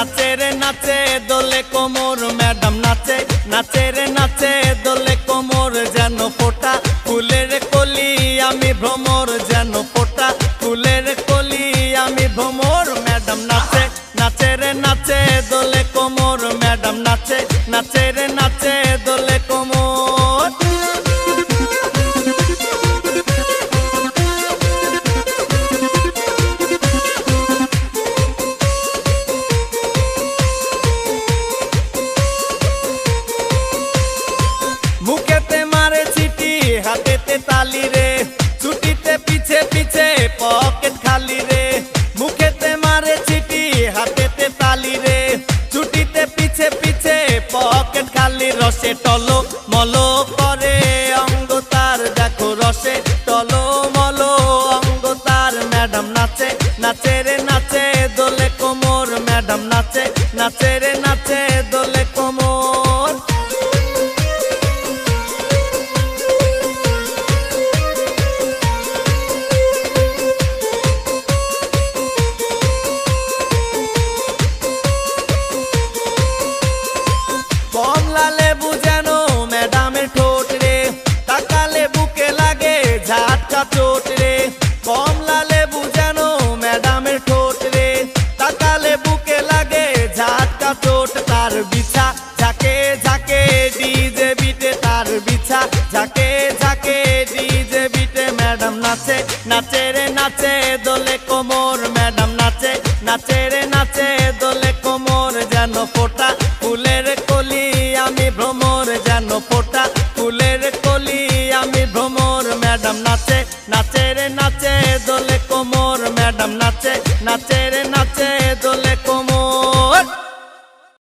নাচে রে নাচে দোলে কোমর ম্যাডাম নাচে নাচে রে নাচে দোলে কোমর যেন ফোটা ফুলের কলি আমি ভ্রমর যেন ফোটা ফুলের কলি আমি ভ্রমর ম্যাডাম নাচে নাচে রে নাচে দোলে কোমর ম্যাডাম নাচে নাচে রে নাচে দোলে কোমর মুখেতে মারে চিঠি হাতেতে তালি রে ছুটিতে পিছে পিছে পকেট খালি রে মুখেতে মারে চিঠি হাতেতে তালি রে ছুটিতে পিছে পিছে পকেট খালি রসে টলো মলো করে অঙ্গ তার দেখো রসে টলো মলো অঙ্গ তার ম্যাডাম নাচে নাচে রে নাচে দোলে কোমর ম্যাডাম নাচে নাচে রে নাচে দোলে কোমর কমলা লেবু যেন ম্যাডামের ঠোঁট রে তাকালে বুকে লাগে ঝাটকা চোট রে কমলা লেবু যেন ম্যাডামের ঠোঁট রে তাকালে বুকে লাগে ঝাটকা চোট তার বিছা ঝাঁকে ঝাঁকে ডিজে বিটে তার বিছা ঝাঁকে ঝাঁকে ডিজে বিটে ম্যাডাম নাচে নাচে রে নাচে দোলে কোমর ম্যাডাম নাচে নাচে রে নাচে দোলে কোমর যেন ফোটা ফুলের কলি আমি ভ্রমর যেন ফোটা ফুলের কলি আমি ভ্রমর ম্যাডাম নাচে নাচে রে